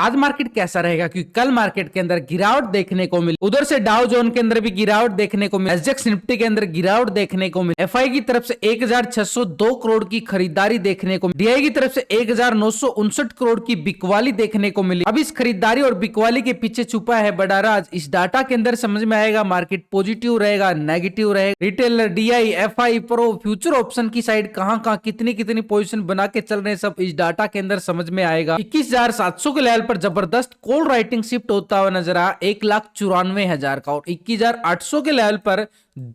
आज मार्केट कैसा रहेगा, क्योंकि कल मार्केट के अंदर गिरावट देखने को मिली। उधर से डाउ जोन के अंदर भी गिरावट देखने को मिली, एसजेक्स निफ्टी के अंदर गिरावट देखने को मिली। एफआई की तरफ से 1602 करोड़ की खरीदारी देखने को मिली। डीआई की तरफ से 1959 करोड़ की बिकवाली देखने को मिली। अब इस खरीदारी और बिकवाली के पीछे छुपा है बड़ा राज। इस डाटा के अंदर समझ में आएगा मार्केट पॉजिटिव रहेगा, नेगेटिव रहेगा, retailer, DI, FI, pro, future option की साइड कहां कहां कितनी कितनी पोजीशन बना के चल रहे हैं, सब इस डाटा के अंदर समझ में आएगा। 21,700 के लेवल पर जबरदस्त कॉल राइटिंग शिफ्ट होता हुआ नजर आया 1,94,000 का, और 21,800 के लेवल पर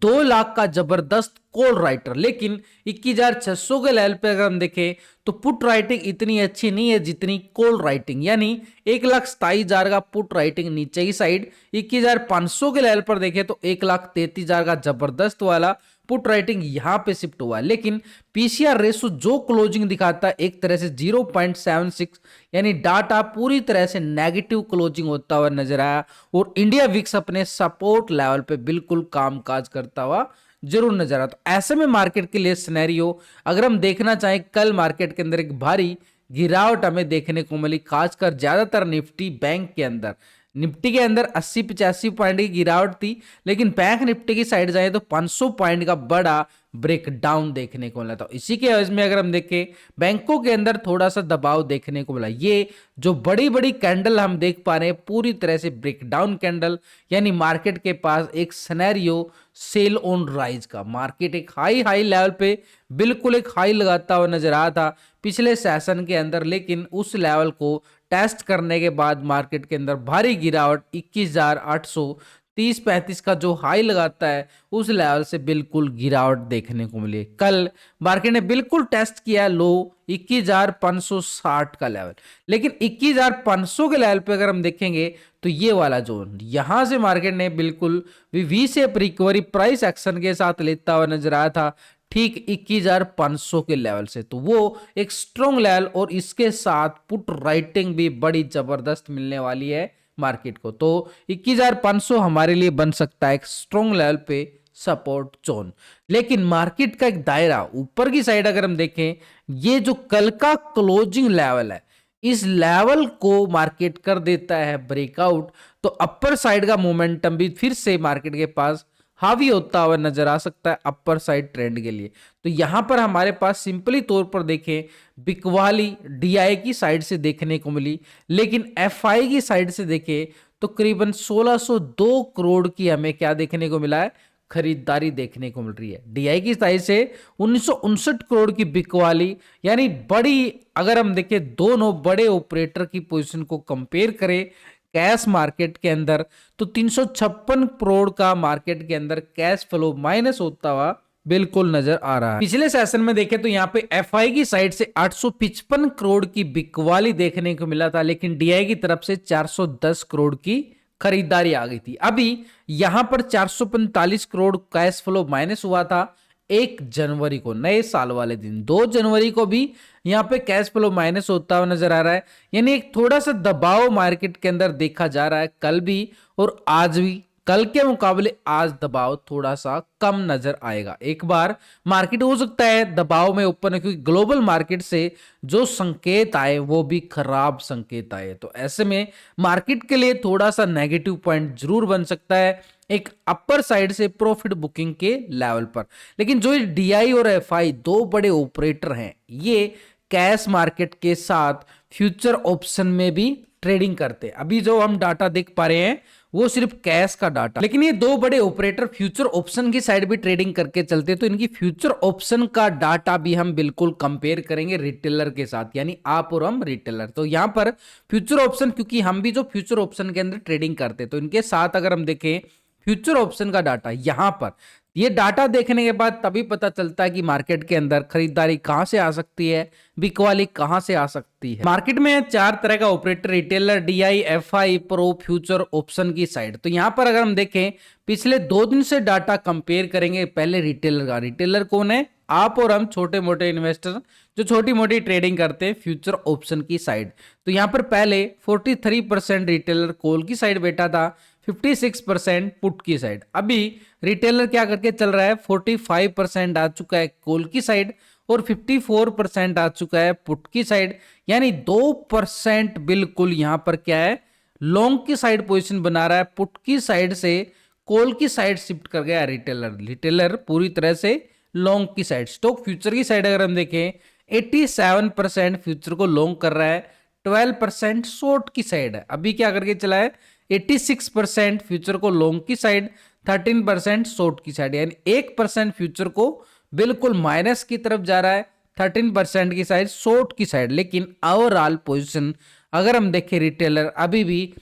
2 लाख का जबरदस्त कॉल राइटर। लेकिन 21,600 के लेवल पे अगर हम देखें तो पुट राइटिंग इतनी अच्छी नहीं है जितनी कॉल राइटिंग, यानी 1,27,000 का पुट राइटिंग नीचे की साइड। 21,500 के लेवल पर देखें तो 1,33,000 का जबरदस्त वाला पुट राइटिंग यहां पे शिफ्ट हुआ है। लेकिन पीसीआर रेशो जो क्लोजिंग दिखाता है एक तरह से 0.76, यानी डाटा पूरी तरह से नेगेटिव क्लोजिंग होता हुआ नजर आया, और इंडिया विक्स अपने सपोर्ट लेवल पे बिल्कुल कामकाज करता हुआ जरूर नजर आता। तो ऐसे में मार्केट के लिए सिनेरियो अगर हम देखना चाहें, कल मार्केट के अंदर एक भारी गिरावट हमें देखने को मिली, खासकर ज्यादातर निफ्टी बैंक के अंदर। निफ्टी के अंदर 80-85 पॉइंट की गिरावट थी, लेकिन बैंक निफ्टी की साइड जाए तो 500 पॉइंट का बड़ा ब्रेक डाउन देखने को मिला था। इसी के वजह में अगर हम देखें बैंकों के अंदर थोड़ा सा दबाव देखने को मिला। ये जो बड़ी बड़ी कैंडल हम देख पा रहे हैं पूरी तरह से ब्रेक डाउन कैंडल, यानी मार्केट के पास एक सिनेरियो सेल ऑन राइज का। मार्केट एक हाई लेवल पे बिल्कुल एक हाई लगाता हुआ नजर आ था पिछले सेशन के अंदर, लेकिन उस लेवल को टेस्ट करने के बाद मार्केट के अंदर भारी गिरावट 21,830-35 का जो हाई लगाता है उस लेवल से बिल्कुल गिरावट देखने को मिली। कल मार्केट ने बिल्कुल टेस्ट किया लो 21,560 का लेवल, लेकिन 21,500 के लेवल पे अगर हम देखेंगे तो ये वाला जोन यहां से मार्केट ने बिल्कुल V shape recovery price action के साथ लेता हुआ नजर आया था, ठीक 21,500 के लेवल से। तो वो एक स्ट्रॉन्ग लेवल, और इसके साथ पुट राइटिंग भी बड़ी जबरदस्त मिलने वाली है मार्केट को। तो 21,500 हमारे लिए बन सकता है एक स्ट्रॉन्ग लेवल पे सपोर्ट जोन। लेकिन मार्केट का एक दायरा ऊपर की साइड अगर हम देखें, ये जो कल का क्लोजिंग लेवल है इस लेवल को मार्केट कर देता है ब्रेकआउट, तो अपर साइड का मोमेंटम भी फिर से मार्केट के पास हावी होता हुआ नजर आ सकता है अपर साइड ट्रेंड के लिए। तो यहां पर हमारे पास सिंपली तौर पर देखें बिकवाली डीआई की साइड से देखने को मिली, लेकिन एफआई की साइड से देखें तो करीबन 1602 करोड़ की हमें क्या देखने को मिला है, खरीदारी देखने को मिल रही है। डीआई की साइड से 1959 करोड़ की बिकवाली, यानी बड़ी, अगर हम देखें दोनों बड़े ऑपरेटर की पोजीशन को कंपेयर करें कैश मार्केट के अंदर, तो 356 करोड़ का मार्केट के अंदर कैश फ्लो माइनस होता हुआ बिल्कुल नजर आ रहा है। पिछले सेशन में देखें तो यहाँ पे एफआई की साइड से 855 करोड़ की बिकवाली देखने को मिला था, लेकिन डीआई की तरफ से 410 करोड़ की खरीदारी आ गई थी। अभी यहां पर 445 करोड़ कैश फ्लो माइनस हुआ था 1 जनवरी को, नए साल वाले दिन। 2 जनवरी को भी यहां पे कैश फ्लो माइनस होता हुआ नजर आ रहा है, यानी एक थोड़ा सा दबाव मार्केट के अंदर देखा जा रहा है कल भी और आज भी। कल के मुकाबले आज दबाव थोड़ा सा कम नजर आएगा। एक बार मार्केट हो सकता है दबाव में ऊपर, क्योंकि ग्लोबल मार्केट से जो संकेत आए वो भी खराब संकेत आए, तो ऐसे में मार्केट के लिए थोड़ा सा नेगेटिव पॉइंट जरूर बन सकता है एक अपर साइड से प्रॉफिट बुकिंग के लेवल पर। लेकिन जो डीआई और एफआई दो बड़े ऑपरेटर हैं, ये कैश मार्केट के साथ फ्यूचर ऑप्शन में भी ट्रेडिंग करते हैं। अभी जो हम डाटा देख पा रहे हैं वो सिर्फ कैश का डाटा, लेकिन ये दो बड़े ऑपरेटर फ्यूचर ऑप्शन की साइड भी ट्रेडिंग करके चलते हैं, तो इनकी फ्यूचर ऑप्शन का डाटा भी हम बिल्कुल कंपेयर करेंगे रिटेलर के साथ, यानी आप और हम रिटेलर। तो यहां पर फ्यूचर ऑप्शन, क्योंकि हम भी जो फ्यूचर ऑप्शन के अंदर ट्रेडिंग करते हैं, तो इनके साथ अगर हम देखें फ्यूचर ऑप्शन का डाटा, यहां पर ये डाटा देखने के बाद तभी पता चलता है कि मार्केट के अंदर खरीदारी कहां से आ सकती है, बिकवाली कहां से आ सकती है। मार्केट में 4 तरह का operator, retailer, DI, FI, pro, future option की साइड। तो यहां पर अगर हम देखें पिछले 2 दिन से डाटा कंपेयर करेंगे, पहले रिटेलर का। रिटेलर कौन है? आप और हम छोटे मोटे इन्वेस्टर जो छोटी मोटी ट्रेडिंग करते हैं फ्यूचर ऑप्शन की साइड। तो यहां पर पहले 43% रिटेलर कॉल की साइड बैठा था, 56% पुट की साइड। अभी रिटेलर क्या करके चल रहा है, 45% आ चुका है कॉल की साइड और 54% आ चुका है पुट की साइड, यानी 2% बिल्कुल यहां पर क्या है, लॉन्ग की साइड पोजीशन बना रहा है। पुट की साइड से कॉल की साइड शिफ्ट कर गया रिटेलर, रिटेलर पूरी तरह से लॉन्ग की साइड। स्टॉक फ्यूचर की साइड अगर हम देखें 87% फ्यूचर को लॉन्ग कर रहा है, 12% शॉर्ट की साइड है। अभी क्या करके चला है, 86% फ्यूचर को लॉन्ग की साइड, 13% शॉर्ट की साइड, यानी 1% फ्यूचर को बिल्कुल माइनस की तरफ जा रहा है, 13% की साइड शॉर्ट की साइड। लेकिन ओवरऑल पोजीशन अगर हम देखें रिटेलर अभी भी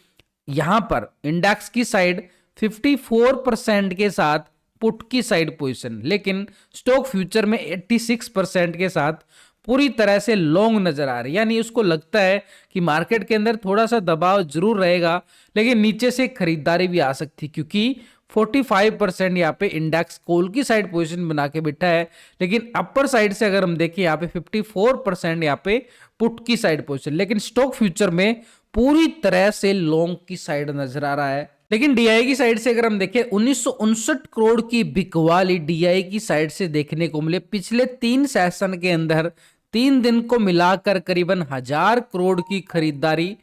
यहां पर इंडेक्स की साइड 54% के साथ पुट की साइड पोजीशन, लेकिन स्टॉक फ्यूचर में 86% के साथ पूरी तरह से लॉन्ग नजर आ रही है। यानी उसको लगता है कि मार्केट के अंदर थोड़ा सा दबाव जरूर रहेगा, लेकिन नीचे से खरीदारी भी आ सकती, क्योंकि 45% यहाँ पे इंडेक्स कॉल की साइड पोजीशन बना के बैठा है, लेकिन अपर साइड से अगर हम देखें यहाँ पे 54% यहाँ पे पुट की साइड पोजीशन, लेकिन स्टॉक फ्यूचर में पूरी तरह से लॉन्ग की साइड नजर आ रहा है। लेकिन डीआई की साइड से अगर हम देखें 1959 करोड़ की बिकवाली डीआई की साइड से देखने को मिले। पिछले 3 सेशन के अंदर 3 दिन को मिलाकर करीबन 1000 करोड़ की खरीदारी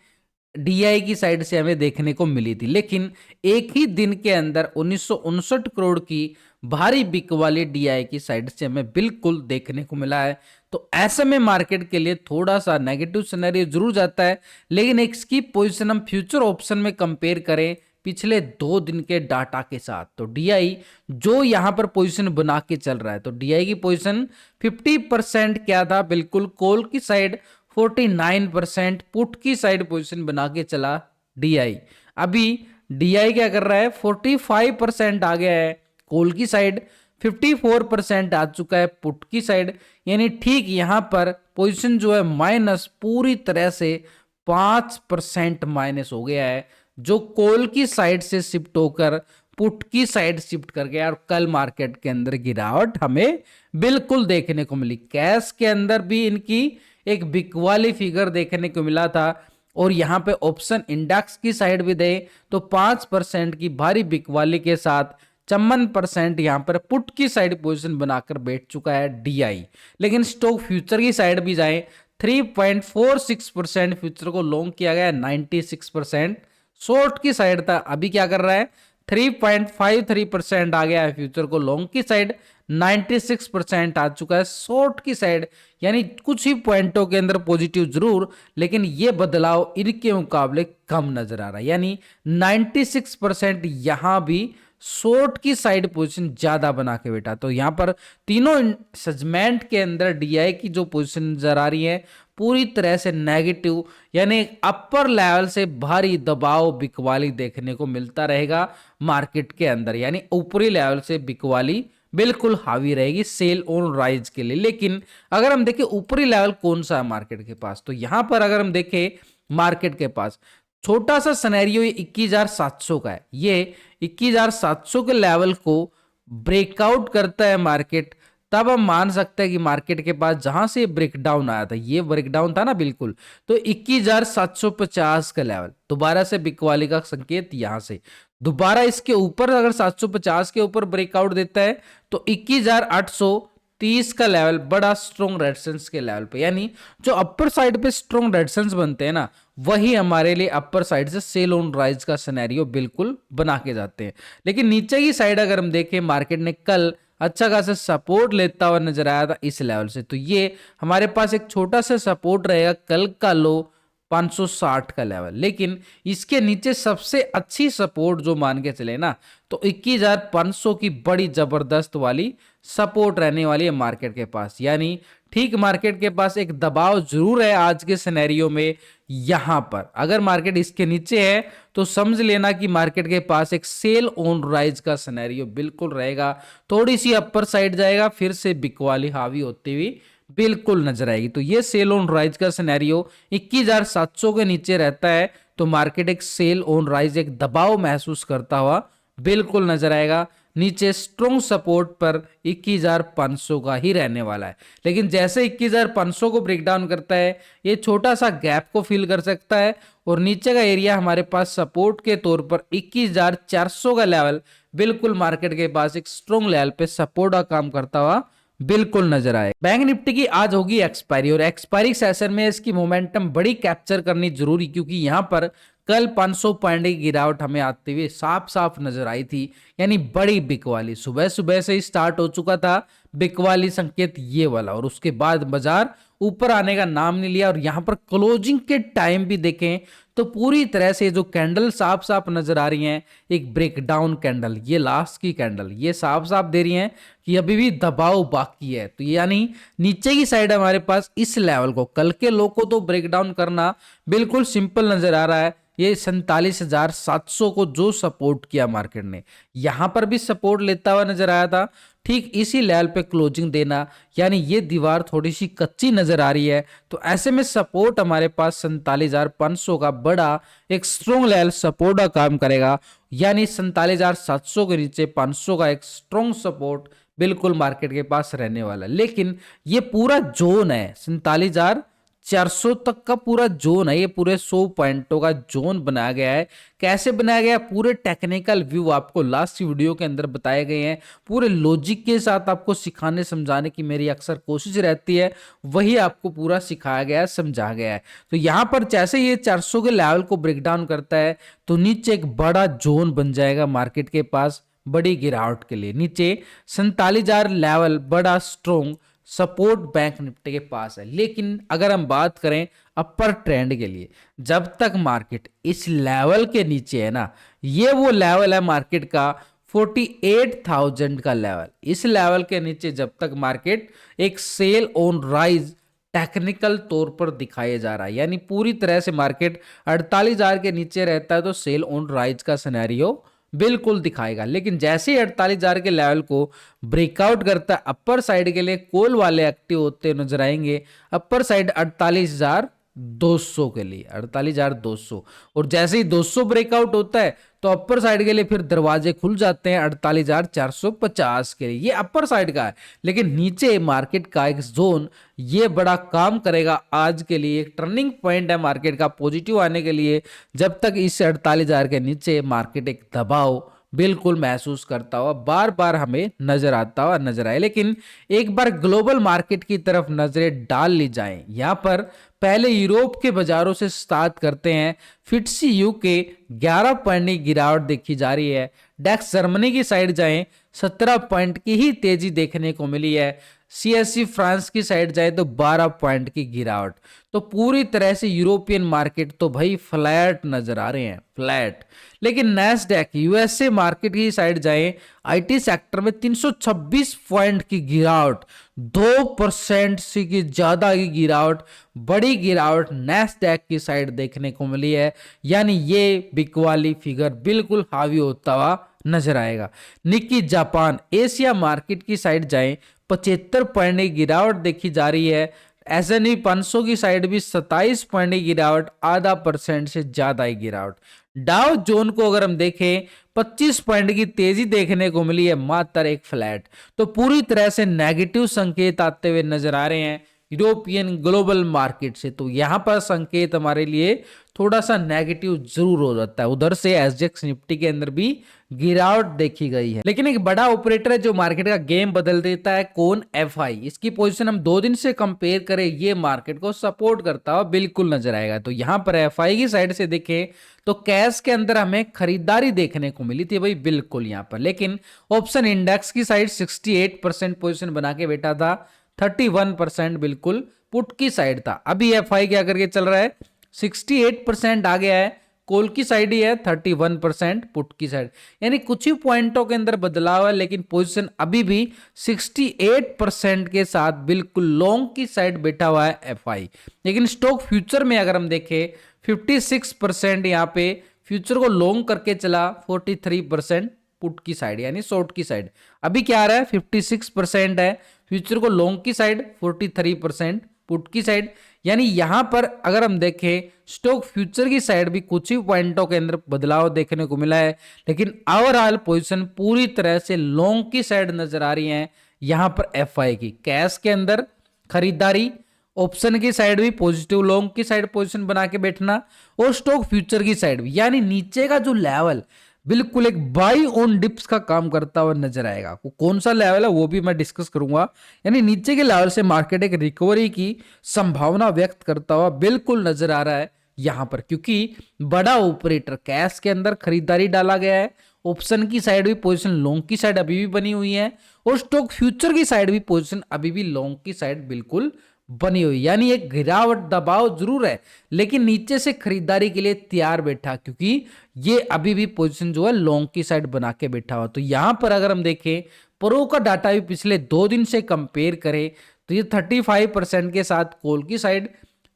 डीआई की साइड से हमें देखने को मिली थी, लेकिन एक ही दिन के अंदर 1959 करोड़ की भारी बिकवाली डीआई की साइड से हमें बिल्कुल देखने को मिला है। तो ऐसे में मार्केट के लिए थोड़ा सा नेगेटिव सिनेरियो जरूर जाता है, लेकिन एक इसकी पोजीशन हम फ्यूचर ऑप्शन में कंपेयर करें पिछले 2 दिन के डाटा के साथ, तो डीआई जो यहां पर पोजीशन बना के चल रहा है, तो डीआई की पोजीशन 50% क्या था, बिल्कुल कॉल की साइड, 49% पुट की साइड पोजीशन बना के चला डीआई। अभी डीआई क्या कर रहा है, 45% आ गया है कॉल की साइड, 54% आ चुका है पुट की साइड, यानी ठीक यहां पर पोजीशन जो है माइनस पूरी तरह से 5% माइनस हो गया है, जो कॉल की साइड से शिफ्ट होकर पुट की साइड शिफ्ट कर गया। और कल मार्केट के अंदर गिरावट हमें बिल्कुल देखने को मिली। कैश के अंदर भी इनकी एक बिकवाली फिगर देखने को मिला था, और यहां पे ऑप्शन इंडेक्स की साइड भी दे तो 5% की भारी बिकवाली के साथ 54% यहां पर पुट की साइड पोजीशन बनाकर बैठ चुका है डीआई। लेकिन स्टॉक फ्यूचर की साइड भी जाए 3.46% फ्यूचर को लॉन्ग किया गया, 96% शॉर्ट की साइड था। अभी क्या कर रहा है, 3.53% आ गया है फ्यूचर को लॉन्ग की साइड, 96% आ चुका है शॉर्ट की साइड। यानी कुछ ही पॉइंटों के अंदर पॉजिटिव जरूर, लेकिन ये बदलाव इनके मुकाबले कम नजर आ रहा है। यानी 96% यहां भी शॉर्ट की साइड पोजीशन ज्यादा बना के बैठा। तो यहां पर तीनों सेगमेंट के अंदर डीआई की जो पोजीशन नजर आ रही है पूरी तरह से नेगेटिव, यानी अपर लेवल से भारी दबाव बिकवाली देखने को मिलता रहेगा मार्केट के अंदर, यानी ऊपरी लेवल से बिकवाली बिल्कुल हावी रहेगी सेल ऑन राइज के लिए। लेकिन अगर हम देखें ऊपरी लेवल कौन सा है मार्केट के पास, तो यहां पर अगर हम देखें मार्केट के पास छोटा सा सिनेरियो ये 21,700 का है। ये 21,700 के लेवल को ब्रेकआउट करता है मार्केट, तब हम मान सकते हैं कि मार्केट के पास जहां से ब्रेकडाउन आया था, ये ब्रेकडाउन था ना बिल्कुल, तो 21,750 का लेवल दोबारा से बिकवाली का संकेत यहां से दोबारा इसके ऊपर अगर 750 के ऊपर ब्रेकआउट देता है तो 21,830 का लेवल बड़ा स्ट्रॉन्ग रेजिस्टेंस के लेवल पे, यानी जो अपर साइड पे स्ट्रॉन्ग रेजिस्टेंस बनते हैं ना, वही हमारे लिए अपर साइड से सेल ऑन राइज का सिनेरियो बिल्कुल बना के जाते हैं। लेकिन नीचे की साइड अगर हम देखें, मार्केट ने कल अच्छा खासा सपोर्ट लेता हुआ नजर आया था इस लेवल से, तो ये हमारे पास एक छोटा सा सपोर्ट रहेगा कल का लो 560 का लेवल। लेकिन इसके नीचे सबसे अच्छी सपोर्ट जो मान के चले ना, तो 21,500 की बड़ी जबरदस्त वाली सपोर्ट रहने वाली है मार्केट के पास। यानी ठीक मार्केट के पास एक दबाव जरूर है आज के सिनेरियो में। यहां पर अगर मार्केट इसके नीचे है तो समझ लेना कि मार्केट के पास एक सेल ऑन राइज का सिनेरियो बिल्कुल रहेगा। थोड़ी सी अपर साइड जाएगा, फिर से बिकवाली हावी होती हुई बिल्कुल नजर आएगी। तो ये सेल ऑन राइज का सिनेरियो 21,700 के नीचे रहता है तो मार्केट एक सेल ऑन राइज, एक दबाव महसूस करता हुआ बिल्कुल नजर आएगा। नीचे स्ट्रॉन्ग सपोर्ट पर 21,500 का ही रहने वाला है। लेकिन जैसे 21,500 को ब्रेक डाउन करता है, ये छोटा सा गैप को फिल कर सकता है, और नीचे का एरिया हमारे पास सपोर्ट के तौर पर 21,400 का लेवल बिल्कुल मार्केट के पास एक स्ट्रॉन्ग लेवल पे सपोर्ट का काम करता हुआ बिल्कुल नजर आए। बैंक निफ्टी की आज होगी एक्सपायरी और एक्सपायरी सेशन में इसकी मोमेंटम बड़ी कैप्चर करनी जरूरी, क्योंकि यहां पर कल 500 पॉइंट की गिरावट हमें आते हुए साफ साफ नजर आई थी, यानी बड़ी बिक वाली सुबह सुबह से ही स्टार्ट हो चुका था बिक वाली संकेत ये वाला, और उसके बाद बाजार ऊपर आने का नाम नहीं लिया। और यहां पर क्लोजिंग के टाइम भी देखें तो पूरी तरह से जो कैंडल साफ साफ नजर आ रही हैं, एक ब्रेकडाउन कैंडल, ये लास्ट की कैंडल, ये साफ साफ दे रही हैं कि अभी भी दबाव बाकी है। तो यानी नीचे की साइड हमारे पास इस लेवल को, कल के लो को तो ब्रेकडाउन करना बिल्कुल सिंपल नजर आ रहा है। ये 47,700 को जो सपोर्ट किया मार्केट ने, यहां पर भी सपोर्ट लेता हुआ नजर आया था, ठीक इसी लेवल पे क्लोजिंग देना, यानी ये दीवार थोड़ी सी कच्ची नजर आ रही है। तो ऐसे में सपोर्ट हमारे पास 47,500 का बड़ा एक स्ट्रॉन्ग लेवल सपोर्ट का काम करेगा, यानी 47,700 के नीचे 500 का एक स्ट्रॉन्ग सपोर्ट बिल्कुल मार्केट के पास रहने वाला। लेकिन ये पूरा जोन है 47,400 तक का पूरा जोन है, ये पूरे 100 पॉइंटों का जोन बनाया गया है। कैसे बनाया गया, पूरे टेक्निकल व्यू आपको लास्ट वीडियो के अंदर बताए गए हैं, पूरे लॉजिक के साथ आपको सिखाने समझाने की मेरी अक्सर कोशिश रहती है, वही आपको पूरा सिखाया गया है, समझा गया है। तो यहां पर जैसे ये 400 के लेवल को ब्रेकडाउन करता है तो नीचे एक बड़ा जोन बन जाएगा मार्केट के पास बड़ी गिरावट के लिए। नीचे 47,000 लेवल बड़ा स्ट्रॉन्ग सपोर्ट बैंक निफ्टी के पास है। लेकिन अगर हम बात करें अपर ट्रेंड के लिए, जब तक मार्केट इस लेवल के नीचे है ना, ये वो लेवल है मार्केट का 48,000 का लेवल, इस लेवल के नीचे जब तक मार्केट एक सेल ऑन राइज टेक्निकल तौर पर दिखाया जा रहा है, यानी पूरी तरह से मार्केट 48,000 के नीचे रहता है तो सेल ऑन राइज का सिनेरियो बिल्कुल दिखाएगा। लेकिन जैसे ही 48,000 के लेवल को ब्रेकआउट करता है, अपर साइड के लिए कॉल वाले एक्टिव होते नजर आएंगे, अपर साइड 48,200 के लिए 48,200, और जैसे ही 200 ब्रेकआउट होता है तो अपर साइड के लिए फिर दरवाजे खुल जाते हैं 48,450 के लिए, ये अपर साइड का है। लेकिन नीचे मार्केट का एक जोन ये बड़ा काम करेगा आज के लिए, एक टर्निंग पॉइंट है मार्केट का पॉजिटिव आने के लिए, जब तक इस 48,000 के नीचे मार्केट एक दबाव बिल्कुल महसूस करता हुआ बार बार हमें नजर आता हुआ नजर आए। लेकिन एक बार ग्लोबल मार्केट की तरफ नजरें डाल ली जाएं, यहां पर पहले यूरोप के बाजारों से स्टार्ट करते हैं। फिट्सी यूके 11 पॉइंट की गिरावट देखी जा रही है। डेक्स जर्मनी की साइड जाएं 17 पॉइंट की ही तेजी देखने को मिली है। सीएससी फ्रांस की साइड जाए तो 12 पॉइंट की गिरावट। तो पूरी तरह से यूरोपियन मार्केट तो भाई फ्लैट नजर आ रहे हैं, फ्लैट। लेकिन नैस्डैक यूएसए मार्केट की साइड जाएं, आईटी सेक्टर में 326 पॉइंट की गिरावट, 2% से की ज्यादा की गिरावट, बड़ी गिरावट नैस्डैक की साइड देखने को मिली है, यानी ये बिक वाली फिगर बिल्कुल हावी होता हुआ नजर आएगा। निक्की जापान एशिया मार्केट की साइड जाएं 75 पॉइंट की गिरावट देखी जा रही है। एसएनपी 500 की साइड भी 27 पॉइंट की गिरावट, आधा % से ज्यादा ही गिरावट। डाउ जोन को अगर हम देखें 25 पॉइंट की तेजी देखने को मिली है, मात्र एक फ्लैट। तो पूरी तरह से नेगेटिव संकेत आते हुए नजर आ रहे हैं यूरोपियन ग्लोबल मार्केट से। तो यहां पर संकेत हमारे लिए थोड़ा सा नेगेटिव जरूर हो जाता है। उधर से एसजेएक्स निफ्टी के अंदर भी गिरावट देखी गई है। लेकिन एक बड़ा ऑपरेटर है जो मार्केट का गेम बदल देता है, कौन? एफआई। इसकी पोजीशन हम 2 दिन से कंपेयर करें, ये मार्केट को सपोर्ट करता हुआ बिल्कुल नजर आएगा। तो यहां पर एफआई की साइड से देखें तो कैश के अंदर हमें खरीदारी देखने को मिली थी भाई, बिल्कुल यहां पर। लेकिन ऑप्शन इंडेक्स की साइड 68% पोजीशन बना के बैठा था, 31% बिल्कुल पुट की साइड था। अभी एफआई क्या करके चल रहा है, 68% आ गया है, कॉल की साइड ही है, 31% पुट की साइड, यानी कुछ ही पॉइंटों के अंदर बदलाव है। लेकिन पोजीशन अभी भी 68% के साथ बिल्कुल लॉन्ग की साइड बैठा हुआ है एफआई। लेकिन स्टॉक फ्यूचर में अगर हम देखें 56% यहाँ पे फ्यूचर को लॉन्ग करके चला, 43% पुट की साइड यानी शॉर्ट की साइड। अभी क्या आ रहा है, 56% है फ्यूचर को लॉन्ग की साइड, 43% पुट की साइड। यानी यहां पर अगर हम देखें स्टॉक फ्यूचर की साइड भी कुछ ही पॉइंटों के अंदर बदलाव देखने को मिला है, लेकिन ओवरऑल पोजीशन पूरी तरह से लॉन्ग की साइड नजर आ रही है। यहां पर एफआई की कैश के अंदर खरीदारी, ऑप्शन की साइड भी पॉजिटिव लॉन्ग की साइड पोजीशन बना के बैठना, और स्टॉक फ्यूचर की साइड भी, यानी नीचे का जो लेवल बिल्कुल एक बाई ऑन डिप्स का काम करता हुआ नजर आएगा। वो कौन सा लेवल है वो भी मैं डिस्कस करूंगा। यानी नीचे के लेवल से मार्केट एक रिकवरी की संभावना व्यक्त करता हुआ बिल्कुल नजर आ रहा है यहां पर, क्योंकि बड़ा ऑपरेटर कैश के अंदर खरीदारी डाला गया है। ऑप्शन की साइड भी पोजीशन लॉन्ग की साइड अभी भी बनी हुई है, और स्टॉक फ्यूचर की साइड भी पोजीशन अभी भी लॉन्ग की साइड बिल्कुल बनी हुई। यानी एक गिरावट दबाव जरूर है, लेकिन नीचे से खरीदारी के लिए तैयार बैठा, क्योंकि ये अभी भी पोजीशन जो है लॉन्ग की साइड बना के बैठा हुआ। तो यहां पर अगर हम देखें प्रो का डाटा भी पिछले 2 दिन से कंपेयर करें तो ये 35% के साथ कॉल की साइड,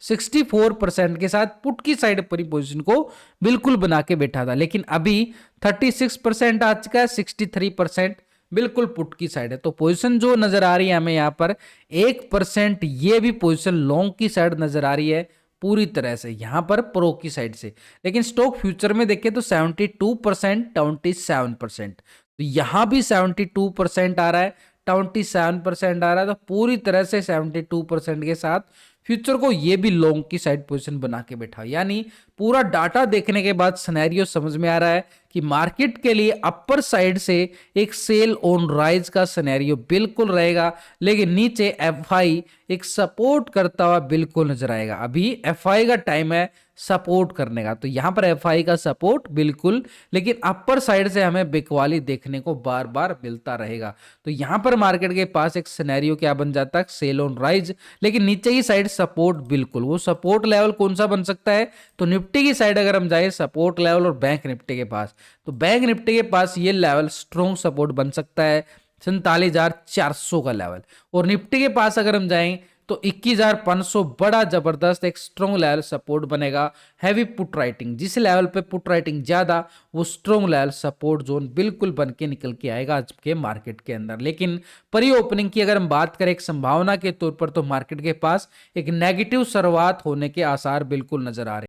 64% के साथ पुट की साइड पर पोजीशन को बिल्कुल बना के बैठा था, लेकिन अभी 36% आ चुका है, 63% बिल्कुल पुट की साइड है। तो पोजीशन जो नजर आ रही है हमें यहाँ पर 1% ये भी पोजीशन लॉन्ग की साइड नजर आ रही है पूरी तरह से यहां पर प्रो की साइड से। लेकिन स्टॉक फ्यूचर में देखें तो 72% 27%, तो यहां भी 72% आ रहा है, 27% आ रहा है। तो पूरी तरह से 72% के साथ फ्यूचर को ये भी लॉन्ग की साइड पोजीशन बना के बैठा। यानी पूरा डाटा देखने के बाद सिनेरियो समझ में आ रहा है कि मार्केट के लिए अपर साइड से एक सेल ऑन राइज का सिनेरियो बिल्कुल रहेगा, लेकिन नीचे एफआई एक सपोर्ट करता हुआ बिल्कुल नजर आएगा। अभी एफआई का टाइम है सपोर्ट करने का, तो यहां पर एफआई का सपोर्ट बिल्कुल, लेकिन अपर साइड से हमें बिकवाली देखने को बार बार मिलता रहेगा। तो यहां पर मार्केट के पास एक सिनेरियो क्या बन जाता है, सेल ऑन राइज, लेकिन नीचे की साइड सपोर्ट बिल्कुल। वो सपोर्ट लेवल कौन सा बन सकता है, तो निफ्टी की साइड अगर हम जाए सपोर्ट लेवल और बैंक निफ्टी के पास, तो बैंक निफ्टी के पास ये लेवल स्ट्रॉन्ग सपोर्ट बन सकता है 47,400 का लेवल, और निफ्टी के पास अगर हम जाएं तो 21,500 बड़ा जबरदस्त एक स्ट्रॉन्ग लेवल सपोर्ट बनेगा। हैवी पुट राइटिंग, जिस लेवल पे पुट राइटिंग ज्यादा, वो स्ट्रॉन्ग लेवल सपोर्ट जोन बिल्कुल बन के निकल के आएगा आज के मार्केट के अंदर। लेकिन प्री ओपनिंग की अगर हम बात करें एक संभावना के तौर पर, तो मार्केट के पास एक नेगेटिव शुरुआत होने के आसार बिल्कुल नजर आ रहे हैं।